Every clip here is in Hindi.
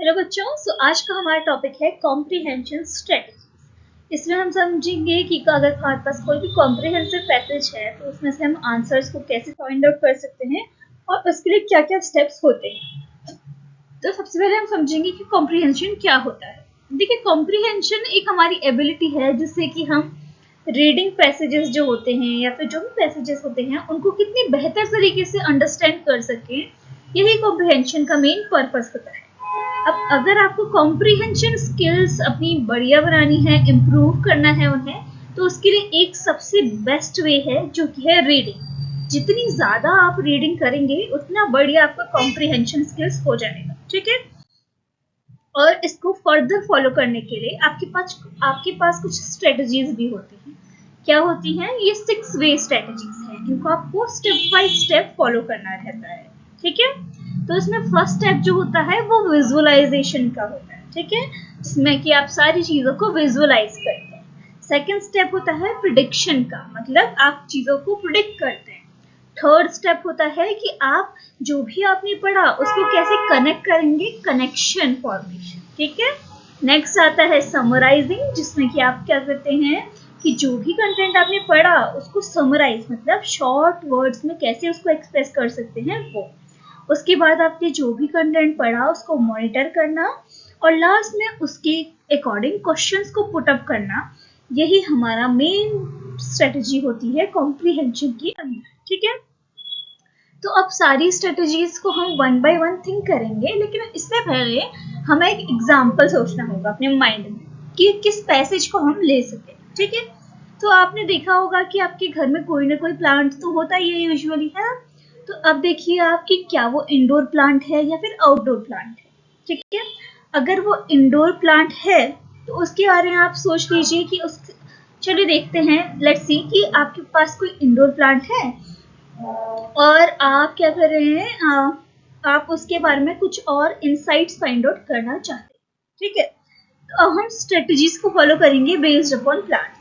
हेलो बच्चों, आज का हमारा टॉपिक है कॉम्प्रिहेंशन स्ट्रेटजी। इसमें हम समझेंगे कि अगर हमारे पास कोई भी कॉम्प्रिहेंसिव पैसेज है तो उसमें से हम आंसर्स को कैसे फाइंड आउट कर सकते हैं और उसके लिए क्या क्या स्टेप्स होते हैं। तो सबसे पहले हम समझेंगे कि कॉम्प्रिहेंशन क्या होता है। देखिए, कॉम्प्रिहेंशन एक हमारी एबिलिटी है जिससे कि हम रीडिंग पैसेजेस जो होते हैं या फिर जो भी पैसेजेस होते हैं उनको कितनी बेहतर तरीके से अंडरस्टैंड कर सकें। यही कॉम्प्रिहेंशन का मेन पर्पस होता है। अब अगर आपको कॉम्प्रिहेंशन स्किल्स अपनी बढ़िया बनानी है, इम्प्रूव करना है उन्हें, तो उसके लिए एक सबसे बेस्ट वे है जो कि है रीडिंग। जितनी ज़्यादा आप रीडिंग करेंगे उतना बढ़िया आपका कॉम्प्रिहेंशन स्किल्स हो जाएगा। ठीक है, और इसको फर्दर फॉलो करने के लिए आपके पास कुछ स्ट्रेटजीज भी होती हैं। क्या होती हैं? ये 6 वे स्ट्रेटजीज हैं। इनको आपको स्टेप बाय स्टेप फॉलो करना रहता है। ठीक है, तो इसमें फर्स्ट स्टेप जो होता है वो विजुअलाइजेशन का होता है। ठीक है, जिसमें कि आप सारी चीज़ों को विजुअलाइज करते हैं। सेकेंड स्टेप होता है प्रिडिक्शन का, मतलब आप चीज़ों को प्रिडिक्ट करते हैं। थर्ड स्टेप होता है कि आप जो भी आपने पढ़ा उसको कैसे कनेक्ट करेंगे, कनेक्शन फॉर्मेशन। ठीक है, नेक्स्ट आता है समराइजिंग, जिसमें कि आप क्या करते हैं कि जो भी कंटेंट आपने पढ़ा उसको समराइज, मतलब शॉर्ट वर्ड्स में कैसे उसको एक्सप्रेस कर सकते हैं वो। उसके बाद आपने जो भी कंटेंट पढ़ा उसको मॉनिटर करना और लास्ट में उसके अकॉर्डिंग क्वेश्चंस को पुट अप करना। यही हमारा मेन स्ट्रेटजी होती है कॉम्प्रिहेंशन के अंदर। ठीक है, तो अब सारी स्ट्रेटजीज को हम वन बाय वन थिंक करेंगे, लेकिन इससे पहले हमें एक एग्जाम्पल सोचना होगा अपने माइंड में कि किस पैसेज को हम ले सकें। ठीक है, तो आपने देखा होगा कि आपके घर में कोई ना कोई प्लांट तो होता ही है यूजुअली, है ना। तो अब देखिए आप कि क्या वो इंडोर प्लांट है या फिर आउटडोर प्लांट है। ठीक है, अगर वो इंडोर प्लांट है तो उसके बारे में आप सोच लीजिए कि उस चलिए देखते हैं, लेट्स सी कि आपके पास कोई इंडोर प्लांट है और आप क्या कर रहे हैं, आप उसके बारे में कुछ और इनसाइट्स फाइंड आउट करना चाहते हैं। ठीक है, तो अब हम स्ट्रेटजीज को फॉलो करेंगे बेस्ड अपॉन प्लांट्स।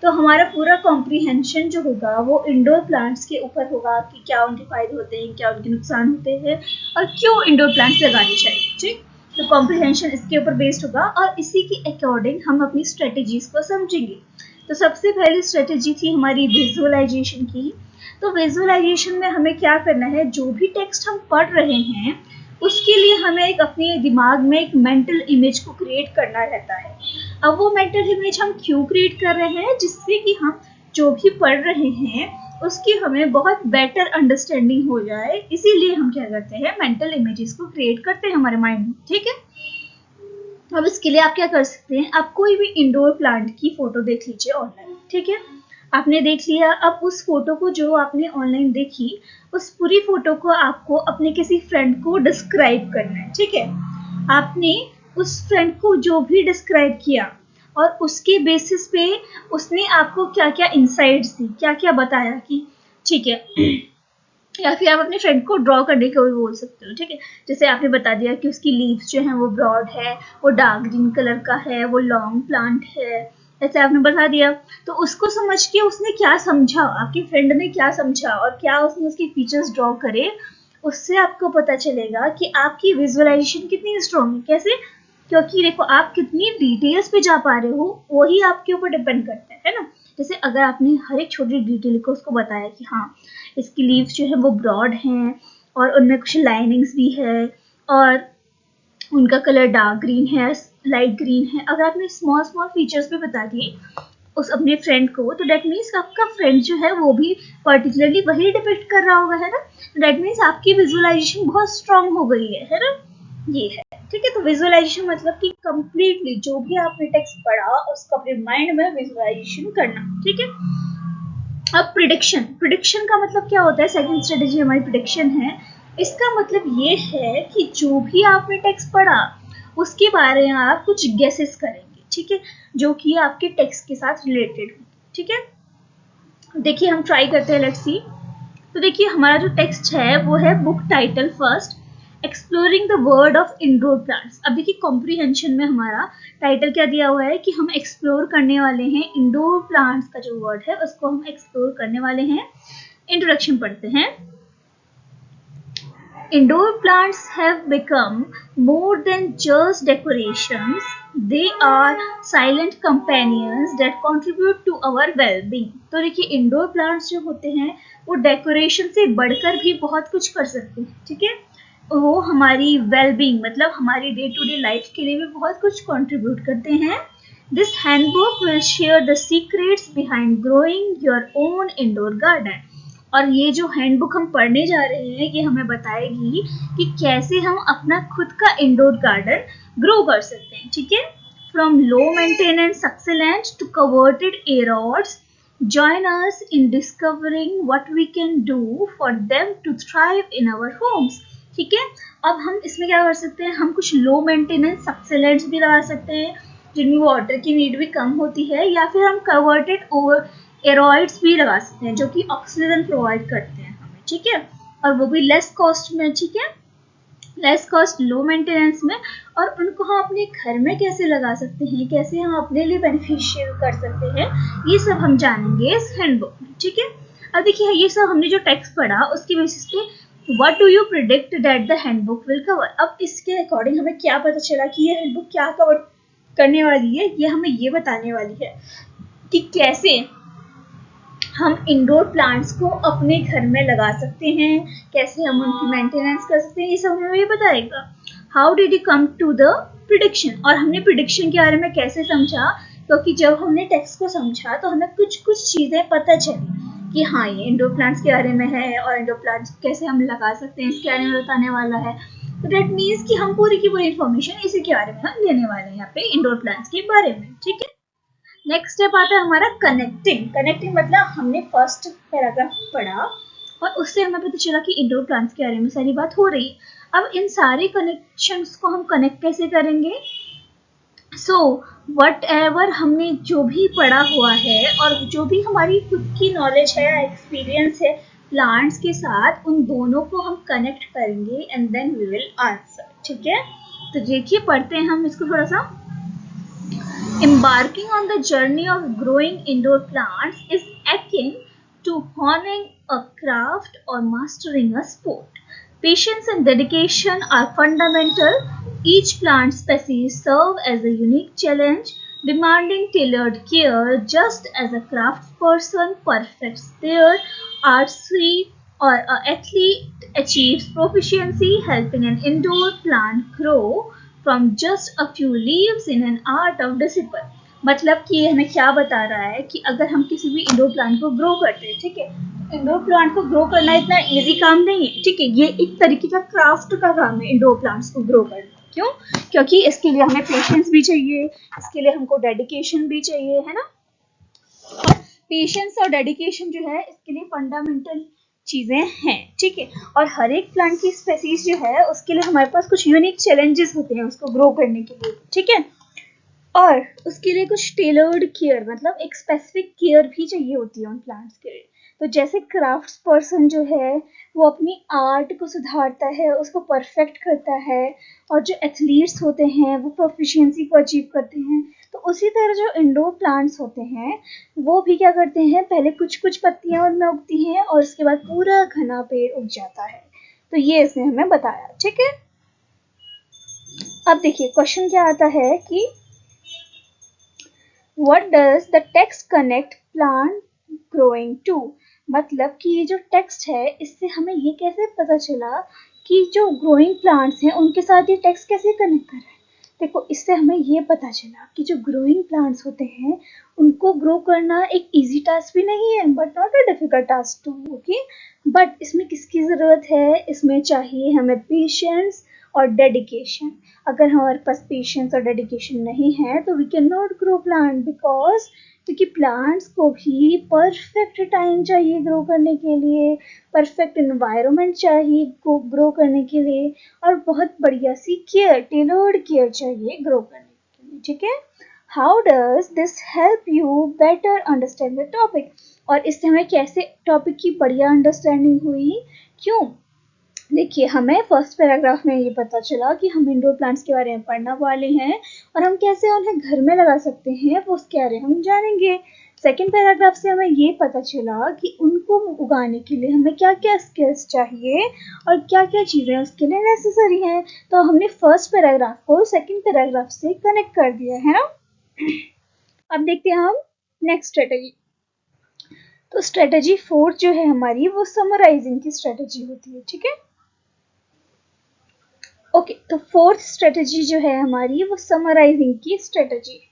तो हमारा पूरा कॉम्प्रिहेंशन जो होगा वो इंडोर प्लांट्स के ऊपर होगा कि क्या उनके फायदे होते हैं, क्या उनके नुकसान होते हैं और क्यों इंडोर प्लांट्स लगाने चाहिए। ठीक, तो कॉम्प्रिहेंशन इसके ऊपर बेस्ड होगा और इसी के अकॉर्डिंग हम अपनी स्ट्रेटजीज को समझेंगे। तो सबसे पहली स्ट्रेटजी थी हमारी विजुअलाइजेशन की। तो विजुअलाइजेशन में हमें क्या करना है, जो भी टेक्स्ट हम पढ़ रहे हैं उसके लिए हमें एक अपने दिमाग में एक मेंटल इमेज को क्रिएट करना रहता है। अब वो मेंटल इमेज हम क्यों क्रिएट कर रहे हैं, जिससे कि हम जो भी पढ़ रहे हैं उसकी हमें बहुत बेटर अंडरस्टैंडिंग हो जाए। इसीलिए हम क्या करते हैं, मेंटल इमेजेस को क्रिएट करते हैं हमारे माइंड में। ठीक है, अब इसके लिए आप क्या कर सकते हैं, आप कोई भी इंडोर प्लांट की फोटो देख लीजिए ऑनलाइन। ठीक है, आपने देख लिया, अब उस फोटो को जो आपने ऑनलाइन देखी उस पूरी फोटो को आपको अपने किसी फ्रेंड को डिस्क्राइब करना है। ठीक है, आपने उस फ्रेंड को जो भी डिस्क्राइब किया और उसके बेसिस पे उसने आपको क्या क्या इंसाइट्स दी, क्या क्या बताया कि ठीक है, या फिर आप अपने फ्रेंड को ड्रॉ करने को भी बोल सकते हो। ठीक है, जैसे आपने बता दिया कि उसकी लीव्स जो है वो ब्रॉड है, वो डार्क ग्रीन कलर का है, वो लॉन्ग प्लांट है, ऐसे आपने बता दिया। तो उसको समझ के उसने क्या समझा, आपके फ्रेंड ने क्या समझा और क्या उसने उसके फीचर्स ड्रॉ करे, उससे आपको पता चलेगा कि आपकी विजुअलाइजेशन कितनी स्ट्रॉन्ग है। कैसे? क्योंकि देखो, आप कितनी डिटेल्स पे जा पा रहे हो वही आपके ऊपर डिपेंड करता है ना। जैसे अगर आपने हर एक छोटी डिटेल को उसको बताया कि हाँ इसकी लीव्स जो है वो ब्रॉड हैं और उनमें कुछ लाइनिंग्स भी है और उनका कलर डार्क ग्रीन है, लाइट ग्रीन है, अगर आपने स्मॉल स्मॉल फीचर्स भी बता दिए उस अपने फ्रेंड को, तो डेट मीन्स आपका फ्रेंड जो है वो भी पर्टिकुलरली वही डिपेक्ट कर रहा होगा, है ना। डेट मीन्स आपकी विजुअलाइजेशन बहुत स्ट्रांग हो गई है ना। ये है। ठीक है, तो विजुअलाइजेशन मतलब कि कंप्लीटली जो भी आपने टेक्स्ट पढ़ा उसको अपने माइंड में विजुअलाइजेशन करना। ठीक है, अब प्रिडिक्शन का मतलब क्या होता है, सेकंड स्ट्रेटजी हमारी प्रिडिक्शन है। इसका मतलब ये है कि जो भी आपने टेक्स्ट पढ़ा उसके बारे में आप कुछ गेसेस करेंगे। ठीक है, जो कि आपके टेक्स्ट के साथ रिलेटेड हो। ठीक है, देखिए हम ट्राई करते हैं, लेट्स सी। तो देखिए हमारा जो टेक्स्ट है वो है book title first, exploring the world of indoor plants. अब देखिए कॉम्प्रिहेंशन में हमारा टाइटल क्या दिया हुआ है कि हम एक्सप्लोर करने वाले हैं इंडोर प्लांट्स का जो वर्ड है उसको हम एक्सप्लोर करने वाले हैं। इंट्रोडक्शन पढ़ते हैं। Indoor plants have become more than just decorations. They are silent companions that contribute to our well-being. तो देखिए इंडोर प्लांट्स जो होते हैं वो डेकोरेशन से बढ़कर भी बहुत कुछ कर सकते हैं, ठीक है। वो हमारी वेलबींग मतलब हमारी डे टू डे लाइफ के लिए भी बहुत कुछ कंट्रीब्यूट करते हैं। This handbook will share the secrets behind growing your own indoor garden. और ये जो हैंडबुक हम पढ़ने जा रहे हैं ये हमें बताएगी कि कैसे हम अपना खुद का इंडोर गार्डन ग्रो कर सकते हैं, ठीक है। From low maintenance succulent to coveted aroids, join us in discovering what we can do for them to thrive in our homes, ठीक है। अब हम इसमें क्या कर सकते हैं, हम कुछ लो मेंटेनेंस सक्सेलेंट्स भी लगा सकते हैं जिनमें वाटर की नीड भी कम होती है, या फिर हम कवर्टेड एरॉइड्स भी लगा सकते हैं जो कि ऑक्सीजन प्रोवाइड करते हैं हमें, ठीक है। और वो भी लेस कॉस्ट में, ठीक है, लेस कॉस्ट लो मेंटेनेंस में। और उनको हम अपने घर में कैसे लगा सकते हैं, कैसे हम अपने लिए बेनिफिशियल कर सकते हैं, ये सब हम जानेंगे इस हैंडबुक में, ठीक है। अब देखिए ये सब हमने जो टेक्स्ट पढ़ा उसकी बेसिस पे what do you predict that the handbook will cover. अब इसके अकॉर्डिंग हमें क्या पता चला कि ये हैंडबुक क्या कवर करने वाली है। ये हमें ये बताने वाली है कि कैसे हम इंडोर प्लांट्स को अपने घर में लगा सकते हैं, कैसे हम उनकी मेंटेनेंस कर सकते हैं, ये सब हमें ये बताएगा। How did you come to the prediction, और हमने प्रिडिक्शन के बारे में कैसे समझा, क्योंकि जब हमने टेक्स्ट को समझा तो हमें कुछ कुछ चीज़ें पता चली कि हाँ ये इंडोर प्लांट्स के बारे में है और इंडोर प्लांट्स कैसे हम लगा सकते हैं इसके बारे में बताने वाला है। तो दैट मीन्स कि हम पूरी की पूरी इन्फॉर्मेशन इसी के बारे में हम लेने वाले हैं यहाँ पे इंडोर प्लांट्स के बारे में, ठीक है। नेक्स्ट स्टेप आता है हमारा कनेक्टिंग। कनेक्टिंग मतलब हमने फर्स्ट पैराग्राफ पढ़ा और उससे हमें पता चला कि इंडोर प्लांट्स के बारे में सारी बात हो रही है। अब इन सारे कनेक्शंस को हम कनेक्ट कैसे करेंगे। सो वट एवर हमने जो भी पढ़ा हुआ है और जो भी हमारी खुद की नॉलेज है, एक्सपीरियंस है प्लांट्स के साथ, उन दोनों को हम कनेक्ट करेंगे and then we will answer, ठीक है। तो देखिए पढ़ते हैं हम इसको थोड़ा सा। Embarking on the journey of growing indoor plants is akin to honing a craft or mastering a sport. Patience and dedication are fundamental. Each plant species serves as a unique challenge, demanding tailored care, just as a craftsperson perfects their artistry or an athlete achieves proficiency, helping an indoor plant grow from just a few leaves in an art of discipline। मतलब कि ये हमें क्या बता रहा है कि अगर हम किसी भी इंडोर प्लांट को ग्रो करते हैं, ठीक है, इंडोर प्लांट को ग्रो करना इतना इजी काम नहीं है, ठीक है। ये एक तरीके का क्राफ्ट का काम है इंडोर प्लांट्स को ग्रो करना। क्यों? क्योंकि इसके लिए हमें पेशेंस भी चाहिए, इसके लिए हमको डेडिकेशन भी चाहिए, है ना। और पेशेंस और डेडिकेशन जो है इसके लिए फंडामेंटल चीजें हैं, ठीक है। और हर एक प्लांट की स्पेसीज जो है उसके लिए हमारे पास कुछ यूनिक चैलेंजेस होते हैं उसको ग्रो करने के लिए, ठीक है। और उसके लिए कुछ टेलर्ड केयर मतलब एक स्पेसिफिक केयर भी चाहिए होती है उन प्लांट्स के लिए। तो जैसे क्राफ्ट्स पर्सन जो है वो अपनी आर्ट को सुधारता है, उसको परफेक्ट करता है, और जो एथलीट्स होते हैं वो प्रोफिशिएंसी को अचीव करते हैं, तो उसी तरह जो इंडोर प्लांट्स होते हैं वो भी क्या करते हैं, पहले कुछ कुछ पत्तियां उनमें उगती हैं और उसके बाद पूरा घना पेड़ उग जाता है। तो ये इसने हमें बताया, ठीक है। अब देखिए क्वेश्चन क्या आता है कि What does the text connect plant growing to? मतलब कि ये जो टेक्स्ट है इससे हमें ये कैसे पता चला कि जो ग्रोइंग प्लांट्स हैं उनके साथ ये टेक्स्ट कैसे कनेक्ट कर रहा है। देखो इससे हमें ये पता चला कि जो ग्रोइंग प्लांट्स होते हैं उनको ग्रो करना एक इजी टास्क भी नहीं है, but not a difficult task too, okay. But इसमें किसकी ज़रूरत है, इसमें चाहिए हमें पेशेंस और डेडिकेशन। अगर हमारे पास पेशेंस और डेडिकेशन नहीं है तो we can not grow plant, because क्योंकि प्लांट्स को भी परफेक्ट टाइम चाहिए ग्रो करने के लिए, परफेक्ट एनवायरनमेंट चाहिए ग्रो करने के लिए, और बहुत बढ़िया सी केयर, टेलर्ड केयर चाहिए ग्रो करने के लिए, ठीक है। How does this help you better understand the topic. और इससे हमें कैसे टॉपिक की बढ़िया अंडरस्टैंडिंग हुई, क्यों। देखिए हमें फर्स्ट पैराग्राफ में ये पता चला कि हम इंडोर प्लांट्स के बारे में पढ़ने वाले हैं और हम कैसे उन्हें घर में लगा सकते हैं वो उसके बारे में हम जानेंगे। सेकेंड पैराग्राफ से हमें ये पता चला कि उनको उगाने के लिए हमें क्या क्या स्किल्स चाहिए और क्या क्या चीज़ें उसके लिए नेसेसरी हैं। तो हमने फर्स्ट पैराग्राफ को सेकेंड पैराग्राफ से कनेक्ट कर दिया है ना। अब देखते हैं हम नेक्स्ट स्ट्रेटेजी। तो स्ट्रेटेजी फोर्थ जो है हमारी वो समराइजिंग की स्ट्रेटेजी होती है, ठीक है। ओके, तो फोर्थ स्ट्रेटेजी जो है हमारी वो समराइजिंग की स्ट्रेटेजी है।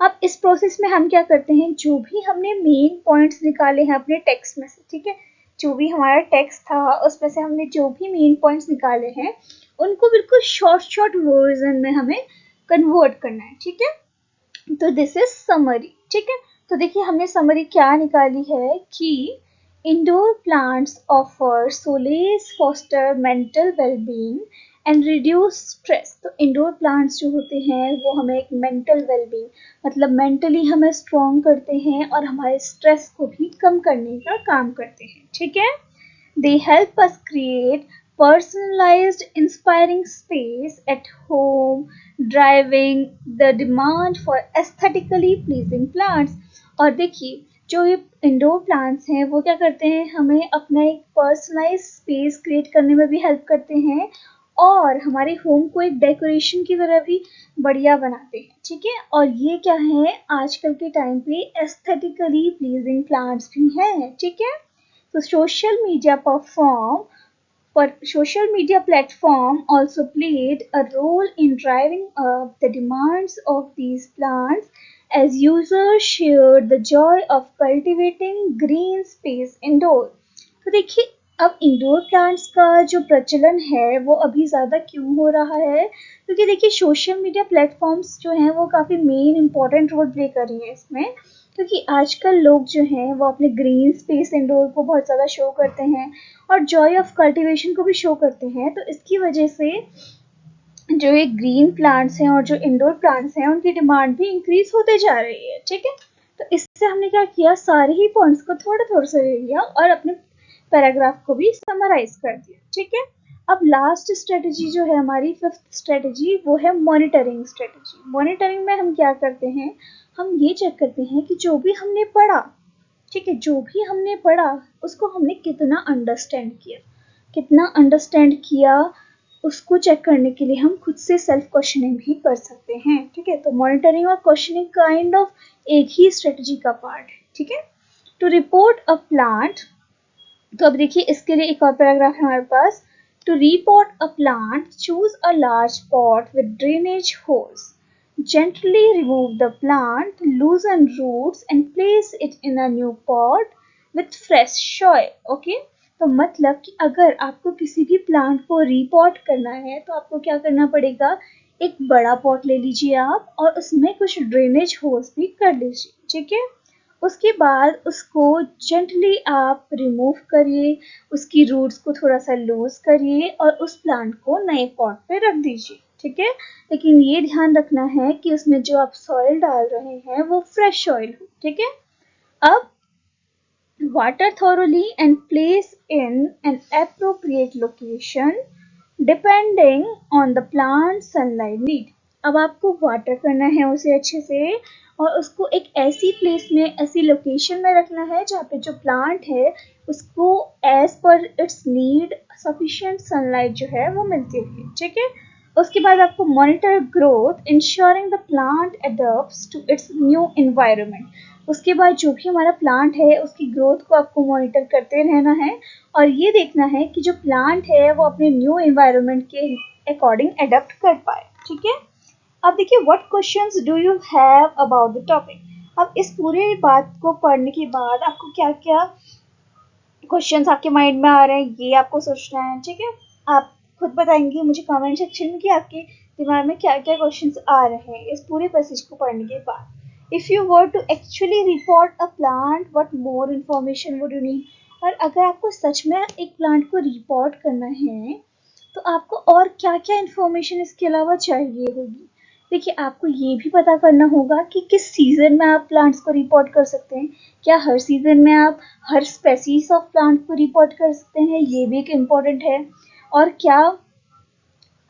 अब इस प्रोसेस में हम क्या करते हैं, जो भी हमने मेन पॉइंट्स निकाले हैं अपने टेक्स्ट में से, ठीक है, जो भी हमारा टेक्स्ट था उसमें से हमने जो भी मेन पॉइंट्स निकाले हैं उनको बिल्कुल शॉर्ट वर्जन में हमें कन्वर्ट करना है, ठीक है। तो दिस इज समरी, ठीक है। तो देखिए हमने समरी क्या निकाली है कि indoor plants offer solace, foster mental wellbeing and reduce stress. तो इंडोर प्लांट्स जो होते हैं वो हमें एक मेंटल वेलबींग मतलब मेंटली हमें स्ट्रॉन्ग करते हैं और हमारे स्ट्रेस को भी कम करने का काम करते हैं, ठीक है। They help us create personalized inspiring space at home, driving the demand for aesthetically pleasing plants। और देखिए जो ये इंडोर प्लांट्स हैं वो क्या करते हैं, हमें अपना एक पर्सनलाइज स्पेस क्रिएट करने में भी हेल्प करते हैं और हमारे होम को एक डेकोरेशन की तरह भी बढ़िया बनाते हैं, ठीक है। और ये क्या है, आजकल के टाइम पे एस्थेटिकली प्लीजिंग प्लांट्स भी हैं, ठीक है। तो social media platform also played a role in driving up the demands of these plants as users shared the joy of cultivating green space indoor। तो देखिए अब इंडोर प्लांट्स का जो प्रचलन है वो अभी ज़्यादा क्यों हो रहा है, क्योंकि देखिए सोशल मीडिया प्लेटफॉर्म्स जो हैं वो काफ़ी मेन इंपॉर्टेंट रोल प्ले कर रही हैं इसमें, क्योंकि आजकल लोग जो हैं वो अपने ग्रीन स्पेस इंडोर को बहुत ज़्यादा शो करते हैं और जॉय ऑफ कल्टीवेशन को भी शो करते हैं। तो इसकी वजह से जो ये ग्रीन प्लांट्स हैं और जो इंडोर प्लांट्स हैं उनकी डिमांड भी इंक्रीज होते जा रही है, ठीक है। तो इससे हमने क्या किया, सारे ही पॉइंट्स को थोड़ा थोड़ा सा ले लिया और अपने पैराग्राफ को भी समराइज कर दिया, ठीक है। अब लास्ट स्ट्रेटेजी जो है हमारी फिफ्थ स्ट्रेटेजी वो है मॉनिटरिंग स्ट्रेटेजी। मॉनिटरिंग में हम क्या करते हैं, हम ये चेक करते हैं कि जो भी हमने पढ़ा, ठीक है, जो भी हमने पढ़ा उसको हमने कितना अंडरस्टैंड किया उसको चेक करने के लिए हम खुद से सेल्फ क्वेश्चनिंग भी कर सकते हैं, ठीक है। तो मॉनिटरिंग और क्वेश्चनिंग काइंड ऑफ एक ही स्ट्रेटेजी का पार्ट है, ठीक है। टू रिपोर्ट अ प्लांट, तो अब देखिए इसके लिए एक और पैराग्राफ है हमारे पास। To repot a plant, choose a large pot with drainage holes, gently remove the plant, loosen roots and place it in a new pot with fresh soil। okay? तो मतलब कि अगर आपको किसी भी प्लांट को रीपॉट करना है तो आपको क्या करना पड़ेगा, एक बड़ा पॉट ले लीजिए आप और उसमें कुछ ड्रेनेज होल्स भी कर लीजिए, ठीक है। उसके बाद उसको जेंटली आप रिमूव करिए, उसकी रूट्स को थोड़ा सा लूज करिए और उस प्लांट को नए पॉट पे रख दीजिए, ठीक है। लेकिन ये ध्यान रखना है कि उसमें जो आप सॉइल डाल रहे हैं वो फ्रेश सॉइल हो, ठीक है। अब water thoroughly and place in an appropriate location depending on the plant sunlight need। अब आपको वाटर करना है उसे अच्छे से और उसको एक ऐसी प्लेस में, ऐसी लोकेशन में रखना है जहाँ पे जो प्लांट है उसको as per it's need sufficient sunlight जो है वो मिलती है, ठीक है। उसके बाद आपको monitor growth ensuring the plant adapts to its new environment. उसके बाद जो भी हमारा प्लांट है उसकी ग्रोथ को आपको मॉनिटर करते रहना है और ये देखना है कि जो प्लांट है वो अपने न्यू एनवायरनमेंट के अकॉर्डिंग एडप्ट कर पाए, ठीक है। अब देखिए what questions do you have about the topic. अब इस पूरे बात को पढ़ने के बाद आपको क्या क्या क्वेश्चंस आपके माइंड में आ रहे हैं ये आपको सोचना है, ठीक है। आप खुद बताएंगे मुझे कमेंट सेक्शन में कि आपके दिमाग में क्या क्या क्वेश्चंस आ रहे हैं इस पूरे पैसेज को पढ़ने के बाद। If you were to actually report a plant, what more information would you need? और अगर आपको सच में एक प्लांट को रिपोर्ट करना है तो आपको और क्या क्या इन्फॉर्मेशन इसके अलावा चाहिए होगी। देखिए आपको ये भी पता करना होगा कि किस सीजन में आप प्लांट्स को रिपोर्ट कर सकते हैं। क्या हर सीजन में आप हर स्पेसीज ऑफ प्लांट को रिपोर्ट कर सकते हैं, ये भी एक इम्पोर्टेंट है। और क्या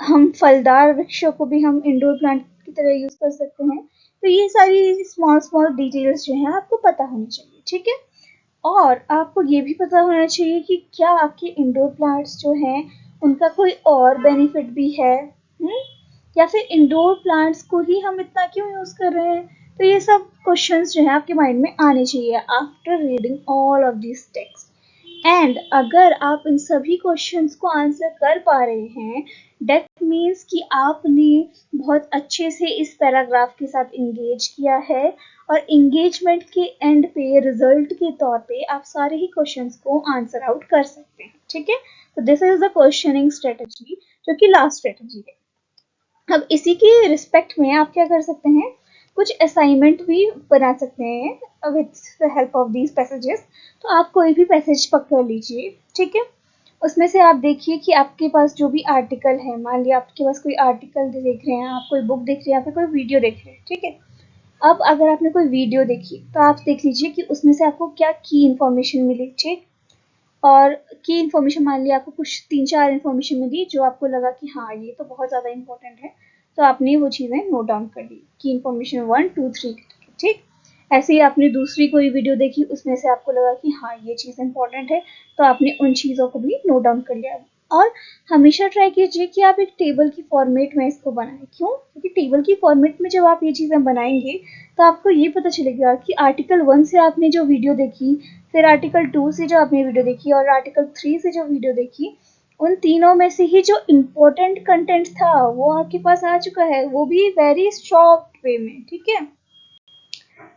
हम फलदार वृक्षों को भी हम इंडोर प्लांट की तरह यूज कर सकते हैं, तो ये सारी स्मॉल स्मॉल डिटेल्स जो हैं आपको पता होनी चाहिए, ठीक है। और आपको ये भी पता होना चाहिए कि क्या आपके इंडोर प्लांट्स जो हैं उनका कोई और बेनिफिट भी है, या फिर इंडोर प्लांट्स को ही हम इतना क्यों यूज कर रहे हैं। तो ये सब क्वेश्चंस जो है आपके माइंड में आने चाहिए after reading all of this text. And अगर आप इन सभी क्वेश्चंस को आंसर कर पा रहे हैं, डेट मीन्स कि आपने बहुत अच्छे से इस पैराग्राफ के साथ इंगेज किया है, और इंगेजमेंट के एंड पे रिजल्ट के तौर पे आप सारे ही क्वेश्चंस को आंसर आउट कर सकते हैं, ठीक है। तो this is the questioning strategy, जो कि लास्ट स्ट्रेटजी है। अब इसी के रिस्पेक्ट में आप क्या कर सकते हैं, कुछ असाइनमेंट भी बना सकते हैं with the help of these passages. तो आप कोई भी पैसेज पकड़ लीजिए, ठीक है। उसमें से आप देखिए कि आपके पास जो भी आर्टिकल है, मान लिया आपके पास कोई आर्टिकल देख रहे हैं, आप कोई बुक देख रहे हैं या फिर कोई वीडियो देख रहे हैं, ठीक है। अब अगर आपने कोई वीडियो देखी तो आप देख लीजिए कि उसमें से आपको क्या की इन्फॉर्मेशन मिली, ठीक। और की इन्फॉर्मेशन मान लिया आपको कुछ 3-4 इन्फॉर्मेशन मिली जो आपको लगा कि हाँ ये तो बहुत ज़्यादा इंपॉर्टेंट है, तो आपने वो चीज़ें नोट डाउन कर ली की इन्फॉर्मेशन 1, 2, 3, ठीक। ऐसे ही आपने दूसरी कोई वीडियो देखी, उसमें से आपको लगा कि हाँ ये चीज़ इंपॉर्टेंट है, तो आपने उन चीज़ों को भी नोट डाउन कर लिया। और हमेशा ट्राई कीजिए कि आप एक टेबल की फॉर्मेट में इसको बनाएं। क्यों? क्योंकि टेबल की फॉर्मेट में जब आप ये चीज़ें बनाएंगे तो आपको ये पता चलेगा कि आर्टिकल 1 से आपने जो वीडियो देखी, फिर आर्टिकल 2 से जो आपने वीडियो देखी और आर्टिकल 3 से जो वीडियो देखी, उन तीनों में से ही जो इम्पोर्टेंट कंटेंट था वो आपके पास आ चुका है, वो भी वेरी शॉर्ट वे में, ठीक है।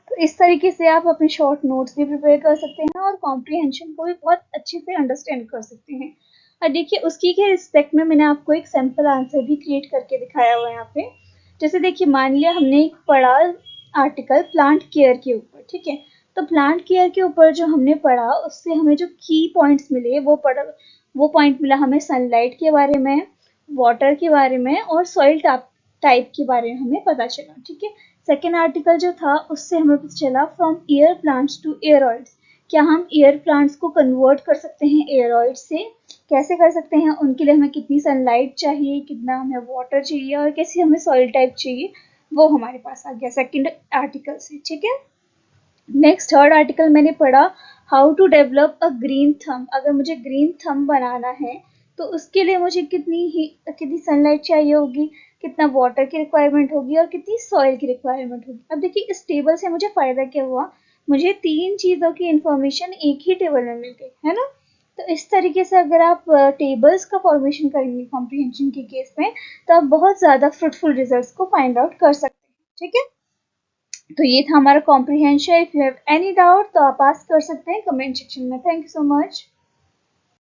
तो इस तरीके से आप अपने शॉर्ट नोट्स भी प्रिपेयर कर सकते हैं और कॉम्प्रीहेंशन को भी बहुत अच्छे से अंडरस्टैंड कर सकते हैं। और देखिए उसकी के रिस्पेक्ट में मैंने आपको एक सैम्पल आंसर भी क्रिएट करके दिखाया हुआ है यहाँ पे। जैसे देखिए मान लिया हमने एक पढ़ा आर्टिकल प्लांट केयर के ऊपर, ठीक है। तो प्लांट केयर के ऊपर जो हमने पढ़ा उससे हमें जो की पॉइंट्स मिले वो पॉइंट मिला हमें सनलाइट के बारे में, वाटर के बारे में और सॉइल टाइप के बारे में हमें पता चला, ठीक है। सेकेंड आर्टिकल जो था उससे हमें पता चला फ्रॉम एयर प्लांट्स टू एयरॉइड्स, क्या हम एयर प्लांट्स को कन्वर्ट कर सकते हैं एयरॉइड से, कैसे कर सकते हैं, उनके लिए हमें कितनी सनलाइट चाहिए, कितना हमें वाटर चाहिए और कैसे हमें सॉइल टाइप चाहिए, वो हमारे पास आ गया सेकेंड आर्टिकल से, ठीक है। नेक्स्ट थर्ड आर्टिकल मैंने पढ़ा how to develop a green thumb. अगर मुझे ग्रीन थंब बनाना है तो उसके लिए मुझे कितनी सनलाइट चाहिए होगी, कितना वाटर की रिक्वायरमेंट होगी और कितनी सॉइल की रिक्वायरमेंट होगी। अब देखिए इस टेबल से मुझे फायदा क्या हुआ, मुझे 3 चीज़ों की इंफॉर्मेशन एक ही टेबल में मिल गई, है ना। तो इस तरीके से अगर आप टेबल्स का फॉर्मेशन करेंगे कॉम्प्रीहेंशन के केस में तो आप बहुत ज़्यादा फ्रूटफुल रिजल्ट्स को फाइंड आउट कर सकते हैं, ठीक है। तो ये था हमारा comprehension. If you have any doubt तो आप आस्क कर सकते हैं कमेंट सेक्शन में। Thank you so much.